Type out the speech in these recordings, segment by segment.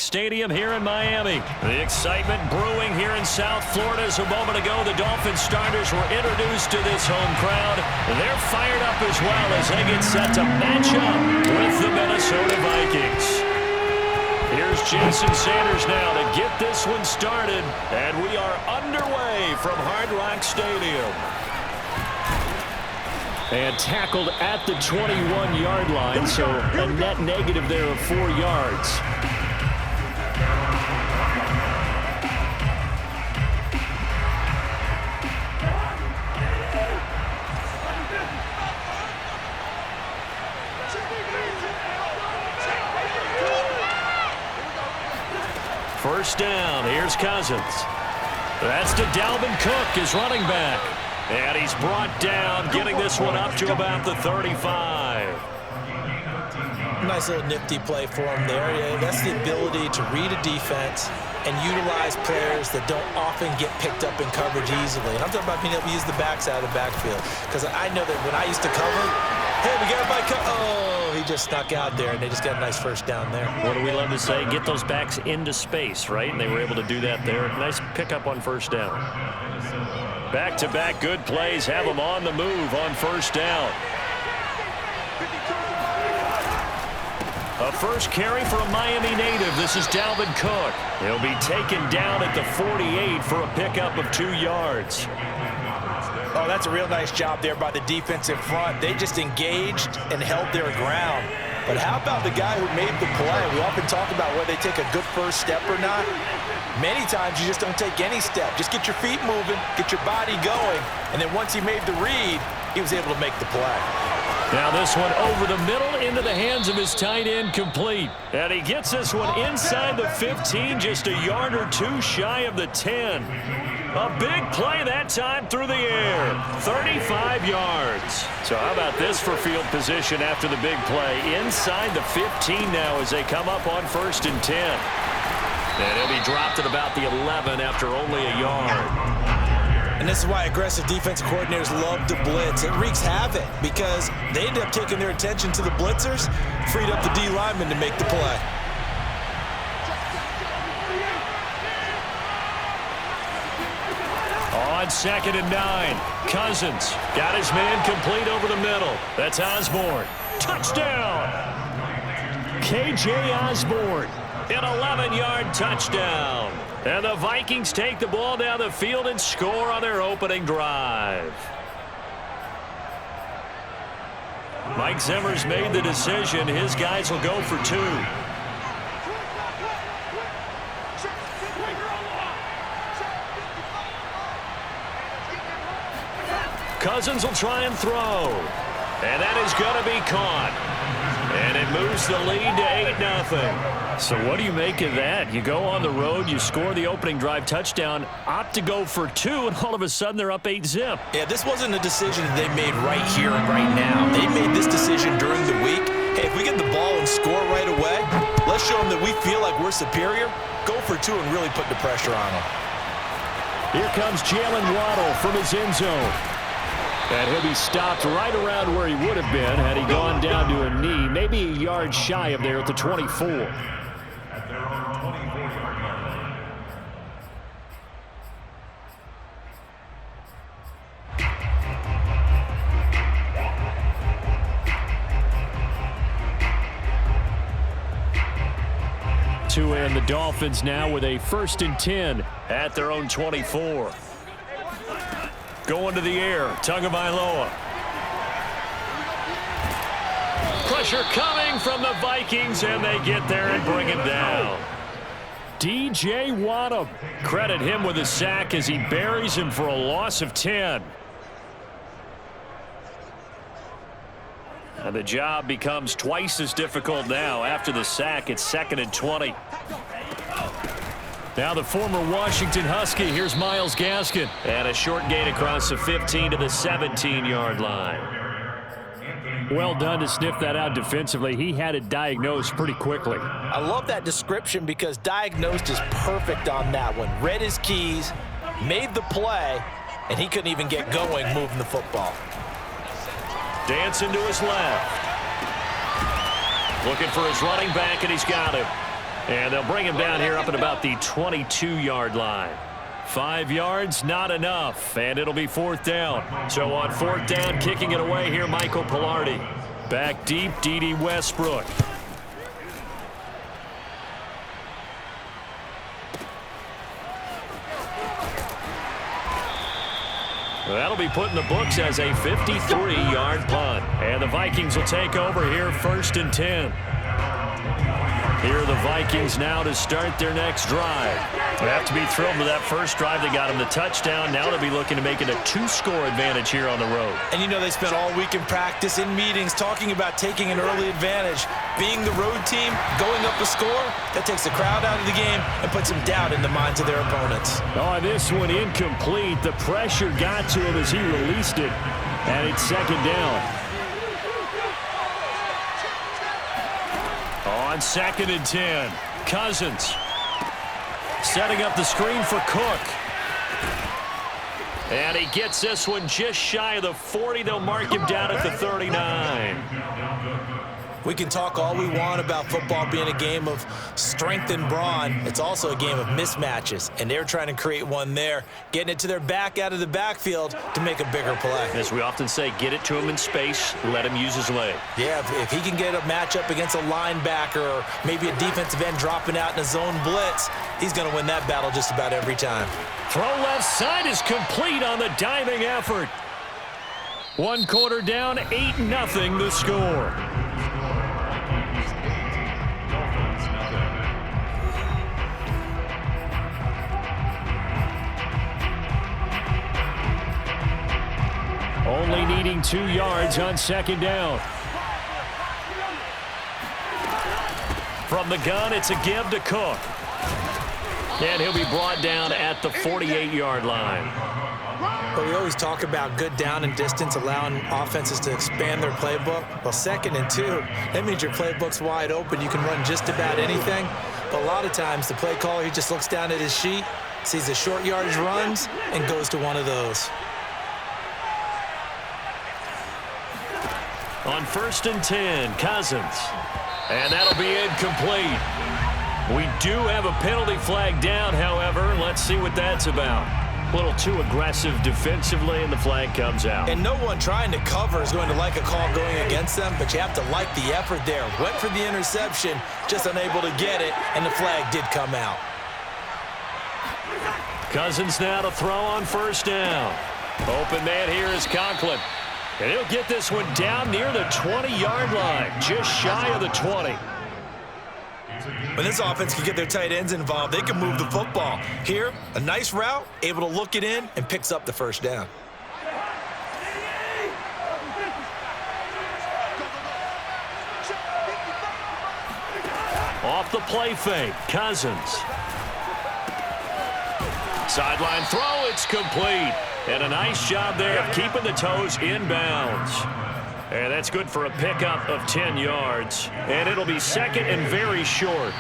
Stadium here in Miami. The excitement brewing here in South Florida as a moment ago the Dolphins starters were introduced to this home crowd. They're fired up as well as they get set to match up with the Minnesota Vikings. Here's Jason Sanders now to get this one started, and we are underway from Hard Rock Stadium. And tackled at the 21-yard line, so a net negative there of 4 yards. First down, here's Cousins. That's to Dalvin Cook, his running back. And he's brought down, getting this one up to about the 35. Nice little nifty play for him there. Yeah, that's the ability to read a defense and utilize players that don't often get picked up in coverage easily. And I'm talking about being able to use the backside of the backfield. Because I know that when I used to cover, hey, we got my oh, he just snuck out there, and they just got a nice first down there. What do we love to say? Get those backs into space, right? And they were able to do that there. Nice pickup on first down. Back-to-back good plays have them on the move on first down. A first carry for a Miami native. This is Dalvin Cook. He'll be taken down at the 48 for a pickup of 2 yards. Oh, that's a real nice job there by the defensive front. They just engaged and held their ground. But how about the guy who made the play? We often talk about whether they take a good first step or not. Many times you just don't take any step. Just get your feet moving, get your body going, and then once he made the read, he was able to make the play. Now this one over the middle into the hands of his tight end, complete. And he gets this one inside the 15, just a yard or two shy of the 10. A big play that time through the air. 35 yards. So how about this for field position after the big play? Inside the 15 now as they come up on 1st and 10. And he'll be dropped at about the 11 after only a yard. And this is why aggressive defensive coordinators love to blitz. It wreaks havoc because they end up taking their attention to the blitzers, freed up the D lineman to make the play. On 2nd and 9, Cousins got his man complete over the middle. That's Osborne. Touchdown! K.J. Osborne, an 11-yard touchdown. And the Vikings take the ball down the field and score on their opening drive. Mike Zimmer's made the decision. His guys will go for 2. Cousins will try and throw. And that is going to be caught. And it moves the lead to 8-0. So what do you make of that? You go on the road, you score the opening drive touchdown, opt to go for 2, and all of a sudden they're up 8-zip. Yeah, this wasn't a decision that they made right here and right now. They made this decision during the week. Hey, if we get the ball and score right away, let's show them that we feel like we're superior. Go for 2 and really put the pressure on them. Here comes Jalen Waddle from his end zone. And he'll be stopped right around where he would have been had he gone down to a knee, maybe a yard shy of there at the 24. And the Dolphins now with a 1st and 10 at their own 24. Going to the air, Tagovailoa. Pressure coming from the Vikings, and they get there and bring him down. DJ Waddle, credit him with a sack as he buries him for a loss of 10. And the job becomes twice as difficult now. After the sack, it's 2nd and 20. Now the former Washington Husky, here's Myles Gaskin. And a short gain across the 15 to the 17-yard line. Well done to sniff that out defensively. He had it diagnosed pretty quickly. I love that description because diagnosed is perfect on that one. Read his keys, made the play, and he couldn't even get going moving the football. Dancing to his left. Looking for his running back, and he's got him. And they'll bring him down here up at about the 22-yard line. 5 yards, not enough, and it'll be 4th down. So on 4th down, kicking it away here, Michael Pilardi. Back deep, D.D. Westbrook. That'll be put in the books as a 53-yard punt. And the Vikings will take over here, 1st and 10. Here are the Vikings now to start their next drive. They have to be thrilled with that first drive. They got them the touchdown. Now they'll be looking to make it a 2-score advantage here on the road. And you know they spent all week in practice, in meetings, talking about taking an early advantage. Being the road team, going up a score, that takes the crowd out of the game and puts some doubt in the minds of their opponents. Oh, this one incomplete. The pressure got to him as he released it. And it's 2nd down. On 2nd and 10, Cousins setting up the screen for Cook. And he gets this one just shy of the 40. They'll mark him down at the 39. We can talk all we want about football being a game of strength and brawn. It's also a game of mismatches, and they're trying to create one there, getting it to their back out of the backfield to make a bigger play. As we often say, get it to him in space, let him use his leg. Yeah, if he can get a matchup against a linebacker or maybe a defensive end dropping out in a zone blitz, he's going to win that battle just about every time. Throw left side is complete on the diving effort. 1 quarter down, 8-0 the score. Only needing 2 yards on 2nd down. From the gun, it's a give to Cook. And he'll be brought down at the 48-yard line. But we always talk about good down and distance, allowing offenses to expand their playbook. Well, 2nd and 2, that means your playbook's wide open. You can run just about anything. But a lot of times, the play caller, he just looks down at his sheet, sees the short yardage runs, and goes to one of those. On 1st and 10, Cousins. And that'll be incomplete. We do have a penalty flag down, however. Let's see what that's about. A little too aggressive defensively, and the flag comes out. And no one trying to cover is going to like a call going against them, but you have to like the effort there. Went for the interception, just unable to get it, and the flag did come out. Cousins now to throw on 1st down. Open man here is Conklin. And he'll get this one down near the 20-yard line, just shy of the 20. When this offense can get their tight ends involved, they can move the football. Here, a nice route, able to look it in, and picks up the 1st down. Off the play fake, Cousins. Sideline throw, it's complete. And a nice job there of keeping the toes inbounds. And that's good for a pickup of 10 yards. And it'll be 2nd and very short.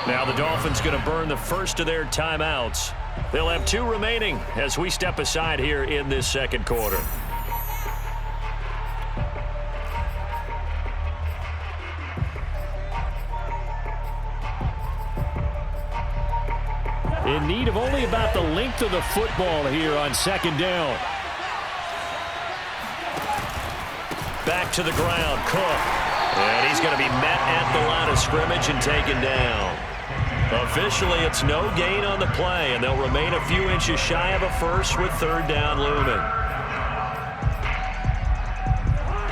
Now the Dolphins going to burn the first of their timeouts. They'll have 2 remaining as we step aside here in this 2nd quarter. In need of only about the length of the football here on 2nd down. Back to the ground, Cook. And he's going to be met at the line of scrimmage and taken down. Officially, it's no gain on the play, and they'll remain a few inches shy of a first with 3rd down looming.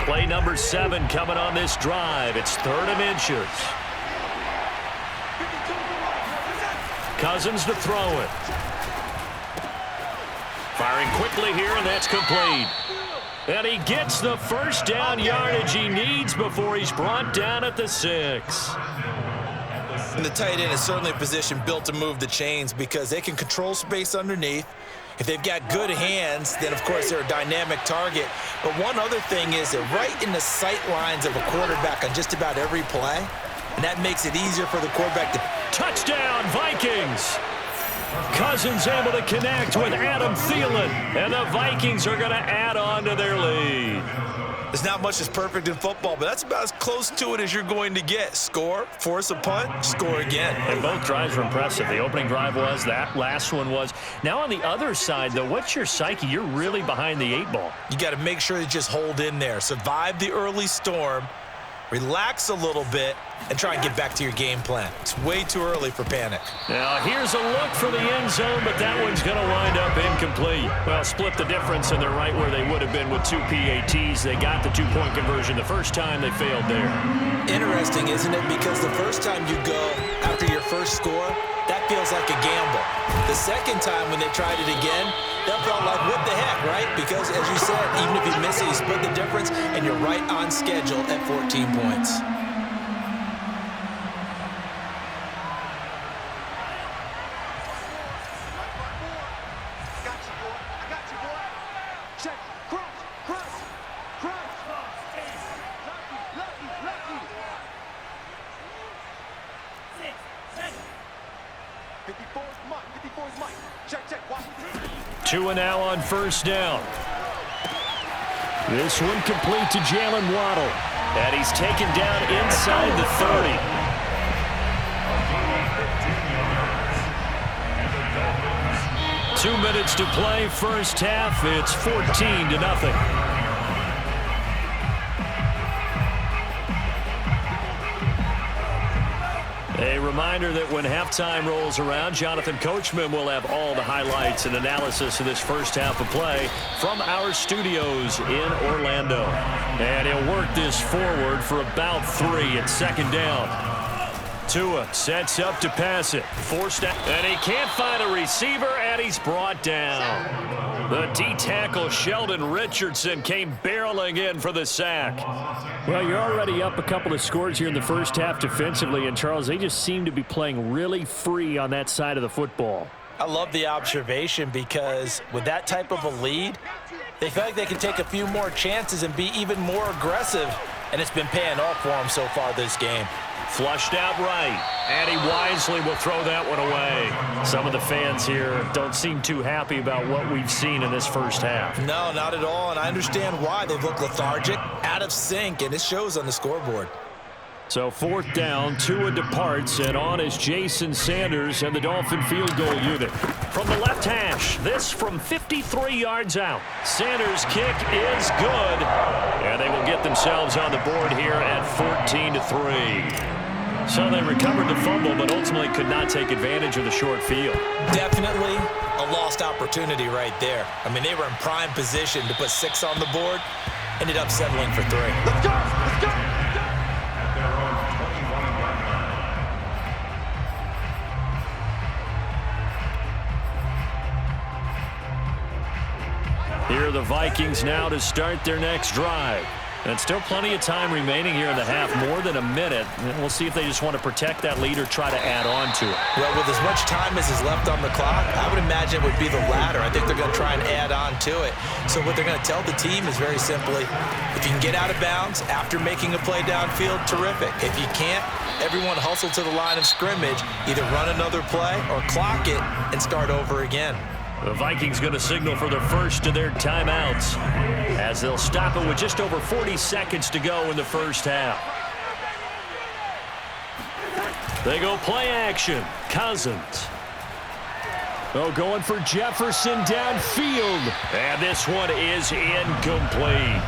Play number 7 coming on this drive. It's 3rd and inches. Cousins to throw it. Firing quickly here, and that's complete. And he gets the 1st down yardage he needs before he's brought down at the 6. And the tight end is certainly a position built to move the chains because they can control space underneath. If they've got good hands, then, of course, they're a dynamic target. But one other thing is they're right in the sight lines of a quarterback on just about every play. And that makes it easier for the quarterback to... Touchdown, Vikings! Cousins able to connect with Adam Thielen, and the Vikings are going to add on to their lead. There's not much that's perfect in football, but that's about as close to it as you're going to get. Score, force a punt, score again. And both drives were impressive. The opening drive was, that last one was. Now on the other side, though, what's your psyche? You're really behind the 8-ball. You got to make sure you just hold in there. Survive the early storm, relax a little bit, and try and get back to your game plan. It's way too early for panic. Now here's a look for the end zone, but that one's going to wind up incomplete. Well, split the difference, and they're right where they would have been with 2 PATs. They got the 2-point conversion the first time. They failed there. Interesting, isn't it? Because the first time you go after your first score, that feels like a gamble. The second time when they tried it again, that felt like, what the heck, right? Because, as you said, even if you miss it, you split the difference, and you're right on schedule at 14 points. Tua now on first down. This one complete to Jalen Waddle. And he's taken down inside the 30. 2 minutes to play, first half. It's 14-0. A reminder that when halftime rolls around, Jonathan Coachman will have all the highlights and analysis of this first half of play from our studios in Orlando. And he'll work this forward for about 3 at second down. Tua sets up to pass it. Forced out, and he can't find a receiver, and he's brought down. The D-tackle Sheldon Richardson came barreling in for the sack. Well, you're already up a couple of scores here in the first half defensively, and Charles, they just seem to be playing really free on that side of the football. I love the observation because with that type of a lead, they feel like they can take a few more chances and be even more aggressive, and it's been paying off for them so far this game. Flushed out right, and he wisely will throw that one away. Some of the fans here don't seem too happy about what we've seen in this first half. No, not at all, and I understand why. They've looked lethargic, out of sync, and it shows on the scoreboard. So fourth down, Tua departs, and on is Jason Sanders and the Dolphin field goal unit. From the left hash, this from 53 yards out. Sanders' kick is good, and they will get themselves on the board here at 14-3. So they recovered the fumble, but ultimately could not take advantage of the short field. Definitely a lost opportunity right there. I mean, they were in prime position to put 6 on the board, ended up settling for 3. Let's go! Let's go! Here are the Vikings now to start their next drive. And still plenty of time remaining here in the half, more than a minute. And we'll see if they just want to protect that lead or try to add on to it. Well, with as much time as is left on the clock, I would imagine it would be the latter. I think they're going to try and add on to it. So what they're going to tell the team is very simply, if you can get out of bounds after making a play downfield, terrific. If you can't, everyone hustle to the line of scrimmage, either run another play or clock it and start over again. The Vikings going to signal for the first of their timeouts as they'll stop it with just over 40 seconds to go in the first half. They go play action. Cousins. Oh, going for Jefferson downfield. And this one is incomplete.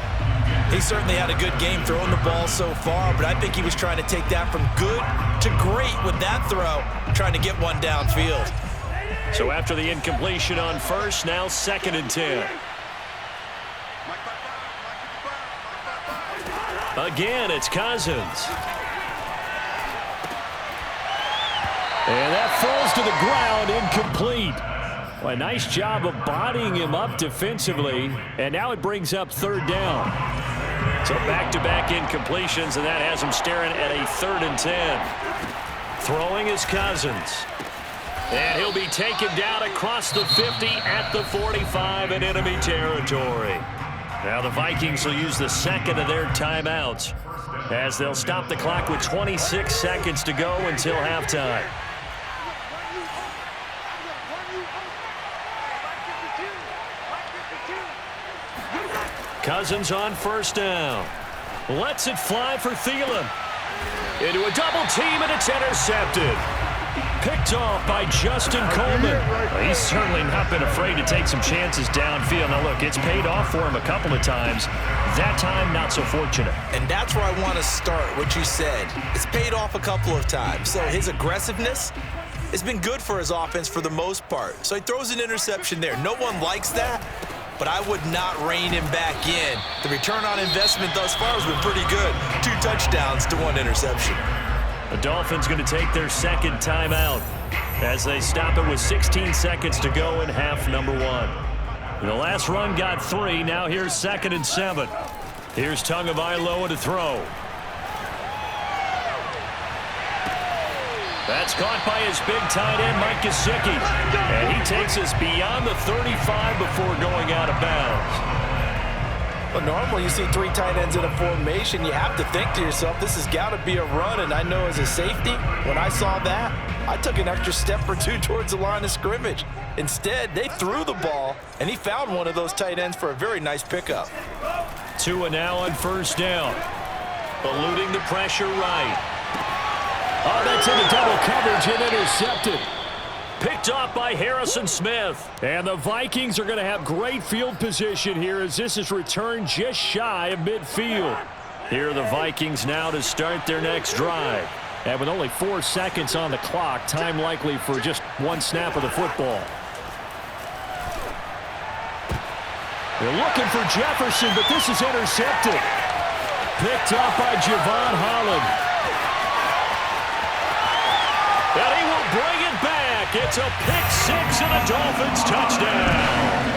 He certainly had a good game throwing the ball so far, but I think he was trying to take that from good to great with that throw, trying to get one downfield. So after the incompletion on first, now 2nd and 10. Again, it's Cousins. And that falls to the ground, incomplete. Well, a nice job of bodying him up defensively, and now it brings up 3rd down. So back-to-back incompletions, and that has him staring at a 3rd and 10. Throwing is Cousins. And he'll be taken down across the 50 at the 45 in enemy territory. Now the Vikings will use the second of their timeouts as they'll stop the clock with 26 seconds to go until halftime. Cousins on first down. Lets it fly for Thielen. Into a double team, and it's intercepted. Picked off by Justin Coleman. Well, he's certainly not been afraid to take some chances downfield. Now, look, it's paid off for him a couple of times. That time, not so fortunate. And that's where I want to start, what you said. It's paid off a couple of times. So his aggressiveness has been good for his offense for the most part. So he throws an interception there. No one likes that, but I would not rein him back in. The return on investment thus far has been pretty good. 2 touchdowns to 1 interception. The Dolphins going to take their second timeout as they stop it with 16 seconds to go in half number 1. The last run got 3. Now here's 2nd and 7. Here's Tagovailoa to throw. That's caught by his big tight end, Mike Gesicki. And he takes us beyond the 35 before going out of bounds. Well, normally you see 3 tight ends in a formation. You have to think to yourself, this has got to be a run. And I know as a safety, when I saw that, I took an extra step or 2 towards the line of scrimmage. Instead, they threw the ball, and he found one of those tight ends for a very nice pickup. Tua now on first down. Eluding the pressure right. Oh, that's into double coverage and intercepted. Picked off by Harrison Smith. And the Vikings are going to have great field position here as this is returned just shy of midfield. Here are the Vikings now to start their next drive. And with only 4 seconds on the clock, time likely for just 1 snap of the football. They're looking for Jefferson, but this is intercepted. Picked off by Javon Holland. And he will bring it back. It's a pick-6 and a Dolphins touchdown.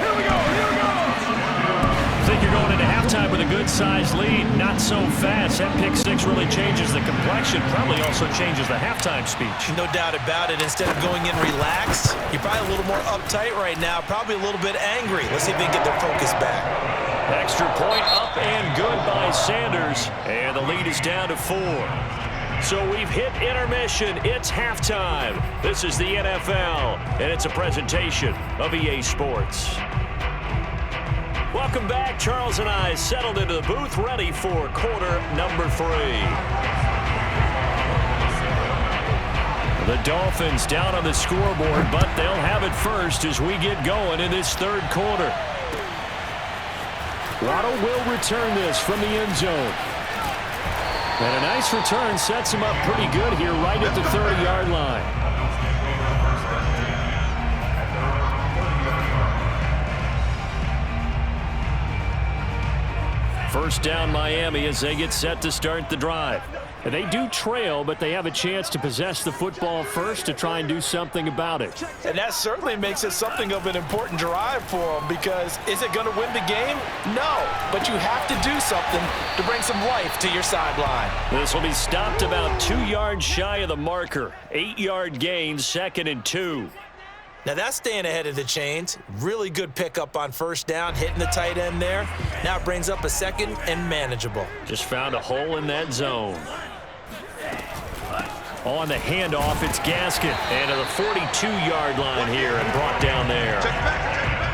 Here we go, here we go. I think you're going into halftime with a good-sized lead. Not so fast. That pick-6 really changes the complexion. Probably also changes the halftime speech. No doubt about it. Instead of going in relaxed, you're probably a little more uptight right now. Probably a little bit angry. Let's see if they can get their focus back. Extra point up and good by Sanders. And the lead is down to 4. So we've hit intermission. It's halftime. This is the NFL, and it's a presentation of EA Sports. Welcome back. Charles and I settled into the booth, ready for quarter number 3. The Dolphins down on the scoreboard, but they'll have it first as we get going in this 3rd quarter. Waddle will return this from the end zone. And a nice return sets him up pretty good here right at the 30-yard line. First down Miami as they get set to start the drive. And they do trail, but they have a chance to possess the football first to try and do something about it. And that certainly makes it something of an important drive for them because is it going to win the game? No, but you have to do something to bring some life to your sideline. This will be stopped about 2 yards shy of the marker. 8-yard gain, 2nd and 2. Now that's staying ahead of the chains. Really good pickup on first down, hitting the tight end there. Now it brings up a 2nd and manageable. Just found a hole in that zone. On the handoff, it's Gaskin. And to the 42-yard line here and brought down there.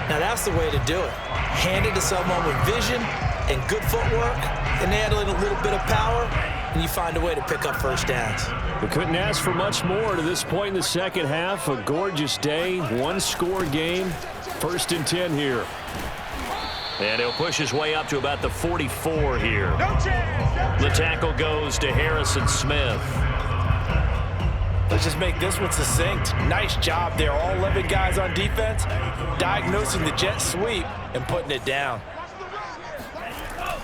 Now that's the way to do it. Hand it to someone with vision and good footwork, and add a little bit of power, and you find a way to pick up first downs. We couldn't ask for much more to this point in the second half. A gorgeous day, 1-score game. 1st and 10 here. And he'll push his way up to about the 44 here. The tackle goes to Harrison Smith. Let's just make this one succinct. Nice job there. All 11 guys on defense diagnosing the jet sweep and putting it down.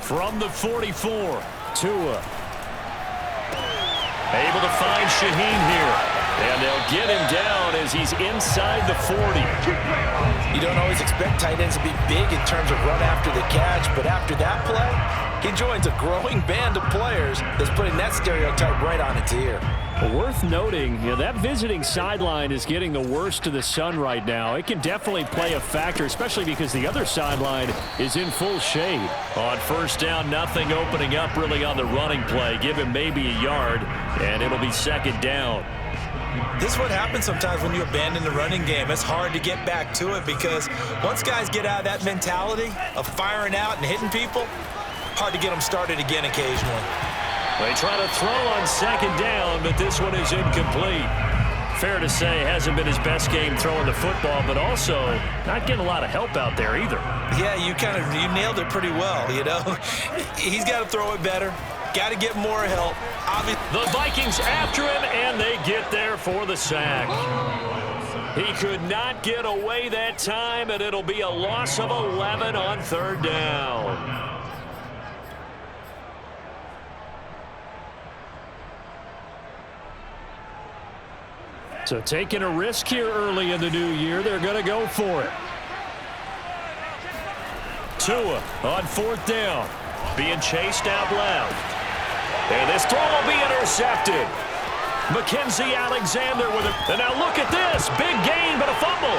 From the 44, Tua. Able to find Shaheen here. And they'll get him down as he's inside the 40. You don't always expect tight ends to be big in terms of run after the catch, but after that play, he joins a growing band of players that's putting that stereotype right on its ear. Well, worth noting, that visiting sideline is getting the worst of the sun right now. It can definitely play a factor, especially because the other sideline is in full shade. On first down, nothing opening up really on the running play. Give him maybe a yard, and it'll be 2nd down. This is what happens sometimes when you abandon the running game. It's hard to get back to it because once guys get out of that mentality of firing out and hitting people, hard to get them started again occasionally. They try to throw on second down, but this one is incomplete. Fair to say, hasn't been his best game throwing the football, but also not getting a lot of help out there either. Yeah, you nailed it pretty well, you know. He's got to throw it better. Got to get more help. The Vikings after him, and they get there for the sack. He could not get away that time, and it'll be a loss of 11 on third down. So taking a risk here early in the new year, they're going to go for it. Tua on fourth down, being chased out left. And this throw will be intercepted. Mackenzie Alexander with it. And now look at this. Big gain, but a fumble.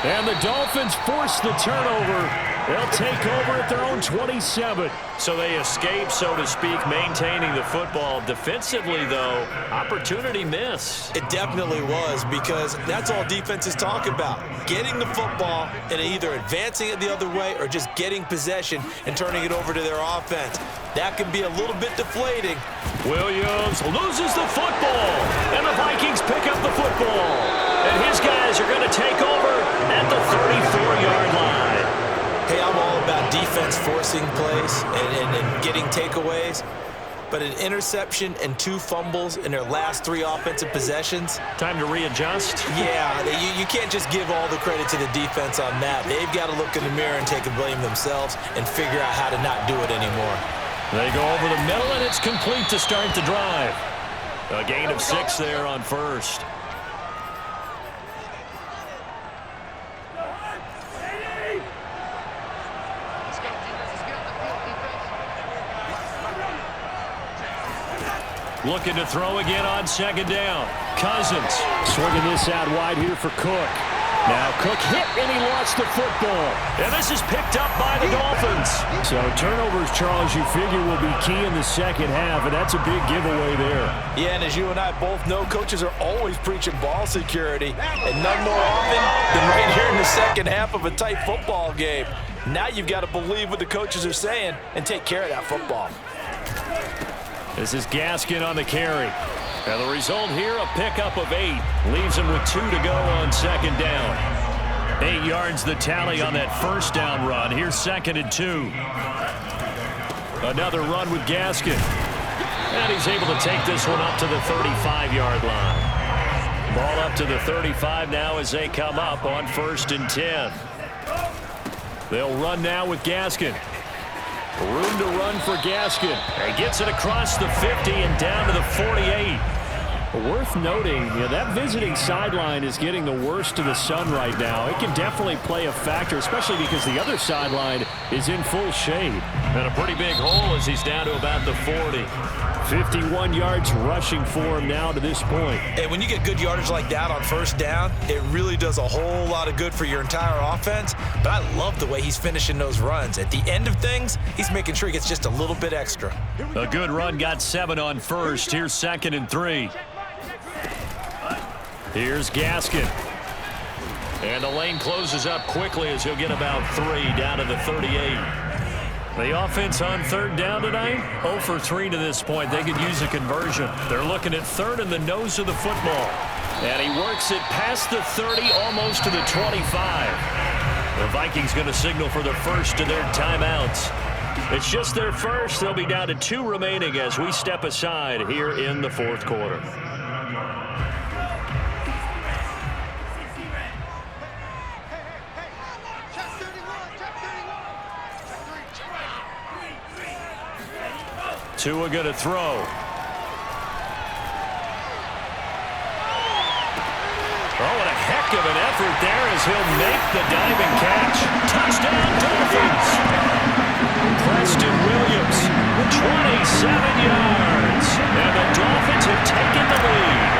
And the Dolphins force the turnover. They'll take over at their own 27. So they escape, so to speak, maintaining the football. Defensively, though, opportunity miss. It definitely was, because that's all defenses talk about. Getting the football and either advancing it the other way or just getting possession and turning it over to their offense. That can be a little bit deflating. Williams loses the football, and the Vikings pick up the football. And his guys are going to take over at the 34-yard line. Hey, I'm all about defense forcing plays and getting takeaways. But an interception and 2 fumbles in their last 3 offensive possessions. Time to readjust? Yeah, you can't just give all the credit to the defense on that. They've got to look in the mirror and take the blame themselves and figure out how to not do it anymore. They go over the middle, and it's complete to start the drive. A gain of 6 there on first. Looking to throw again on second down. Cousins swinging this out wide here for Cook. Now Cook hit, and he lost the football. And this is picked up by the Dolphins. So turnovers, Charles, you figure will be key in the second half, and that's a big giveaway there. Yeah, and as you and I both know, coaches are always preaching ball security, and none more often than right here in the second half of a tight football game. Now you've got to believe what the coaches are saying and take care of that football. This is Gaskin on the carry. And the result here, a pickup of 8. Leaves him with 2 to go on second down. 8 yards the tally on that first down run. Here's second and 2. Another run with Gaskin. And he's able to take this one up to the 35-yard line. Ball up to the 35 now as they come up on first and 10. They'll run now with Gaskin. Room to run for Gaskin. He gets it across the 50 and down to the 48. Worth noting, that visiting sideline is getting the worst of the sun right now. It can definitely play a factor, especially because the other sideline is in full shade. And a pretty big hole as he's down to about the 40. 51 yards rushing for him now to this point. And when you get good yardage like that on first down, it really does a whole lot of good for your entire offense. But I love the way he's finishing those runs. At the end of things, he's making sure he gets just a little bit extra. A good run, got 7 on first. Here's second and 3. Here's Gaskin. And the lane closes up quickly as he'll get about 3 down to the 38. The offense on third down tonight, 0 for 3 to this point. They could use a conversion. They're looking at third in the nose of the football. And he works it past the 30, almost to the 25. The Vikings going to signal for the first of their timeouts. It's just their first. They'll be down to 2 remaining as we step aside here in the fourth quarter. Tua going to throw. Oh, what a heck of an effort there as he'll make the diving catch. Touchdown, Dolphins. Preston Williams, 27 yards. And the Dolphins have taken the lead.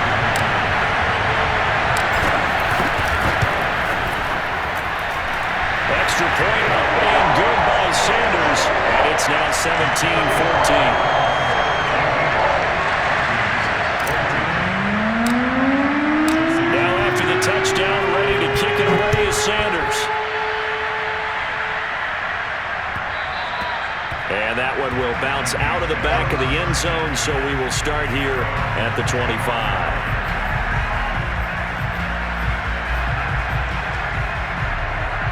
Extra point up and good by Sanders. And it's now 17-14. one will bounce out of the back of the end zone, so we will start here at the 25.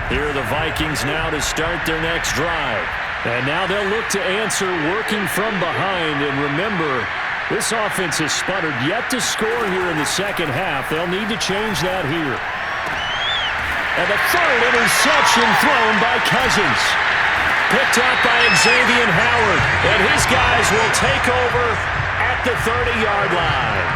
Here are the Vikings now to start their next drive. And now they'll look to answer working from behind. And remember, this offense has sputtered, yet to score here in the second half. They'll need to change that here. And the third interception thrown by Cousins. Picked up by Xavier Howard. And his guys will take over at the 30-yard line.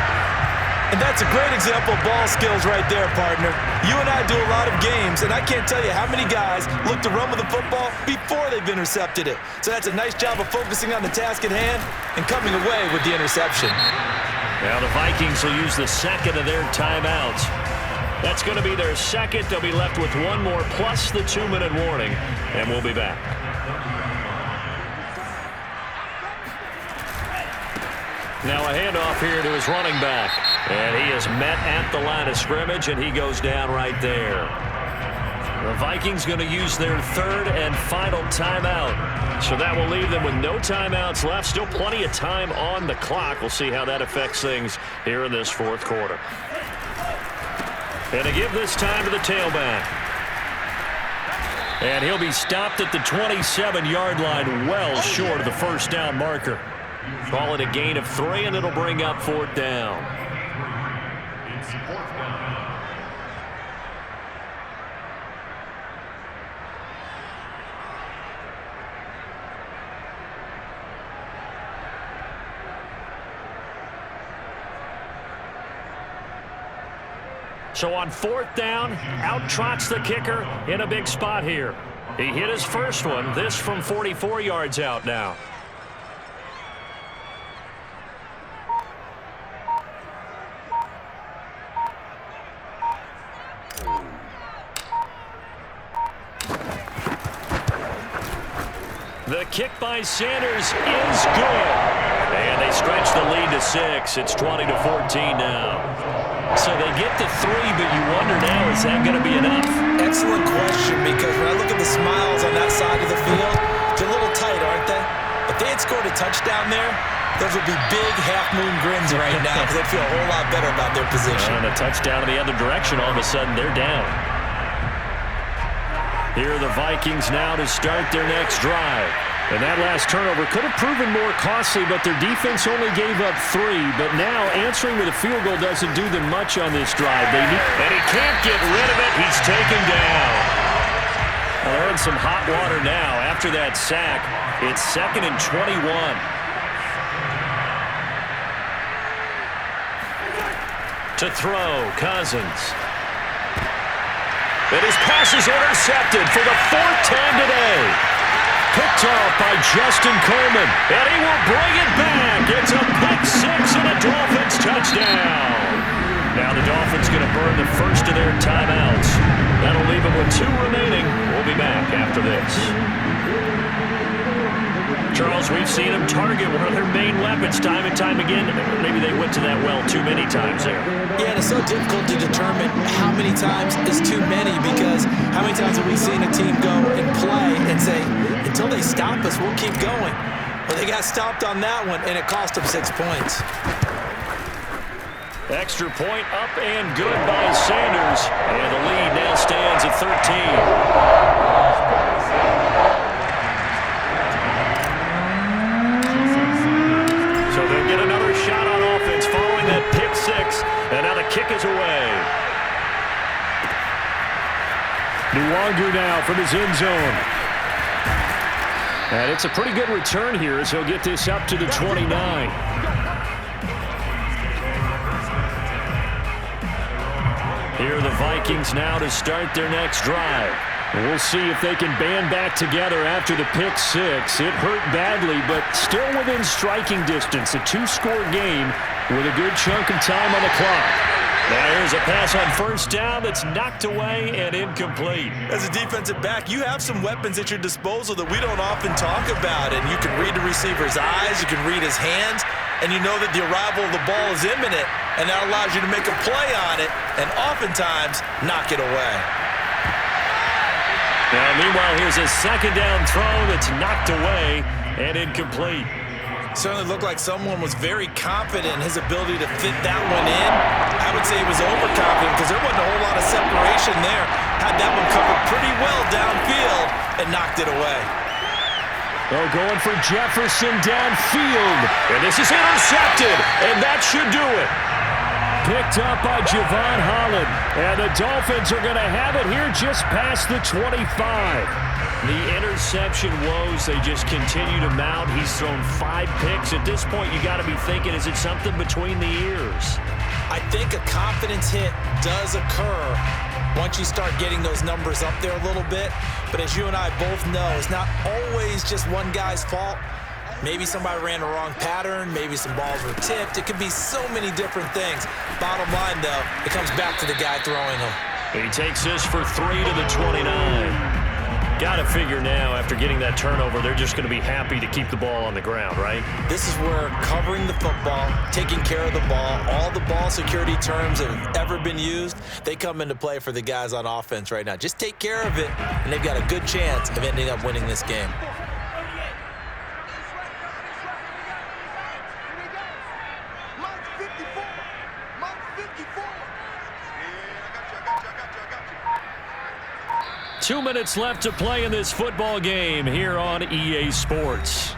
And that's a great example of ball skills right there, partner. You and I do a lot of games, and I can't tell you how many guys look to run with the football before they've intercepted it. So that's a nice job of focusing on the task at hand and coming away with the interception. Now the Vikings will use the second of their timeouts. That's going to be their second. They'll be left with one more plus the 2-minute warning, and we'll be back. Now a handoff here to his running back. And he is met at the line of scrimmage, and he goes down right there. The Vikings going to use their third and final timeout. So that will leave them with no timeouts left. Still plenty of time on the clock. We'll see how that affects things here in this fourth quarter. And to give this time to the tailback. And he'll be stopped at the 27-yard line, well short of the first down marker. Call it a gain of 3, and it'll bring up fourth down. So on fourth down, out trots the kicker in a big spot here. He hit his first one, this from 44 yards out now. The kick by Sanders is good. And they stretch the lead to 6. It's 20-14 now. So they get to 3, but you wonder now, is that going to be enough? Excellent question, because when I look at the smiles on that side of the field, they're a little tight, aren't they? If they had scored a touchdown there, those would be big half-moon grins right now because they'd feel a whole lot better about their position. And a touchdown in the other direction, all of a sudden they're down. Here are the Vikings now to start their next drive. And that last turnover could have proven more costly, but their defense only gave up 3. But now answering with a field goal doesn't do them much on this drive. And he can't get rid of it. He's taken down. Well, they're in some hot water now. After that sack, it's 2nd and 21. To throw, Cousins. And his pass is intercepted for the 4th time today. Picked off by Justin Coleman, and he will bring it back. It's a pick 6 and a Dolphins touchdown. Now the Dolphins going to burn the first of their timeouts. That'll leave them with 2 remaining. We'll be back after this. Charles, we've seen them target one of their main weapons time and time again. Maybe they went to that well too many times there. Yeah, and it's so difficult to determine how many times is too many, because how many times have we seen a team go and play and say, until they stop us, we'll keep going. Well, they got stopped on that one, and it cost them 6 points. Extra point up and good by Sanders. And the lead now stands at 13. Get another shot on offense following that pick 6, and now the kick is away. Nwangu now from his end zone. And it's a pretty good return here as he'll get this up to the 29. Here are the Vikings now to start their next drive. We'll see if they can band back together after the pick 6. It hurt badly, but still within striking distance. A 2-score game with a good chunk of time on the clock. Now here's a pass on first down that's knocked away and incomplete. As a defensive back, you have some weapons at your disposal that we don't often talk about. And you can read the receiver's eyes, you can read his hands, and you know that the arrival of the ball is imminent, and that allows you to make a play on it and oftentimes knock it away. Now, meanwhile, here's a second down throw that's knocked away and incomplete. Certainly looked like someone was very confident in his ability to fit that one in. I would say he was overconfident because there wasn't a whole lot of separation there. Had that one covered pretty well downfield and knocked it away. Oh, going for Jefferson downfield. And this is intercepted, and that should do it. Picked up by Javon Holland. And the Dolphins are going to have it here just past the 25. The interception woes, they just continue to mount. He's thrown 5 picks. At this point, you got to be thinking, is it something between the ears? I think a confidence hit does occur once you start getting those numbers up there a little bit. But as you and I both know, it's not always just one guy's fault. Maybe somebody ran the wrong pattern. Maybe some balls were tipped. It could be so many different things. Bottom line, though, it comes back to the guy throwing them. He takes this for 3 to the 29. Got to figure now, after getting that turnover, they're just going to be happy to keep the ball on the ground, right? This is where covering the football, taking care of the ball, all the ball security terms that have ever been used, they come into play for the guys on offense right now. Just take care of it, and they've got a good chance of ending up winning this game. Two minutes left to play in this football game here on EA Sports.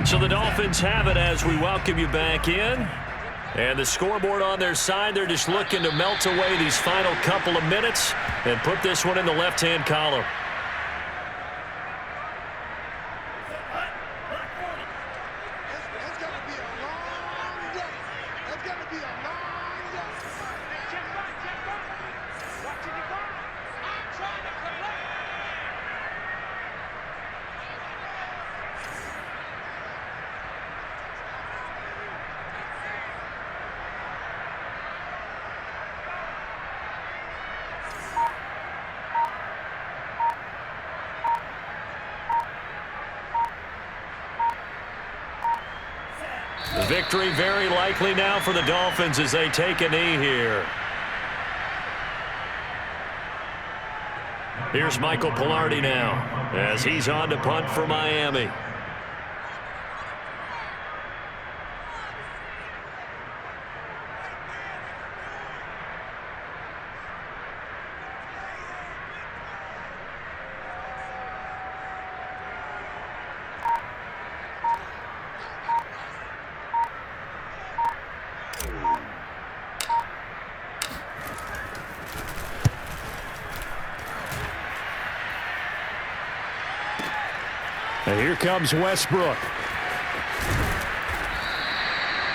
So the Dolphins have it as we welcome you back in. And the scoreboard on their side, they're just looking to melt away these final couple of minutes and put this one in the left-hand column. The victory very likely now for the Dolphins as they take a knee here. Here's Michael Pilardi now as he's on to punt for Miami. And here comes Westbrook.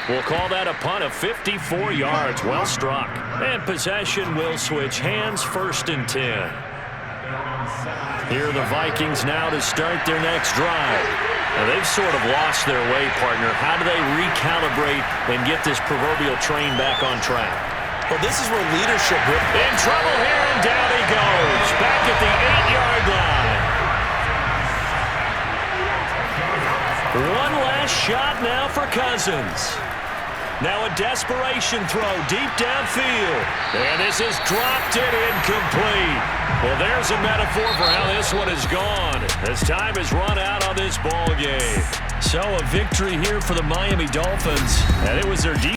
We'll call that a punt of 54 yards. Well struck. And possession will switch hands, 1st and 10. Here are the Vikings now to start their next drive. Now they've sort of lost their way, partner. How do they recalibrate and get this proverbial train back on track? Well, this is where leadership... In trouble here, and down he goes. Back at the 8-yard line. One last shot now for Cousins. Now a desperation throw deep downfield. And this is dropped and incomplete. Well, there's a metaphor for how this one has gone as time has run out on this ball game. So a victory here for the Miami Dolphins. And it was their defense.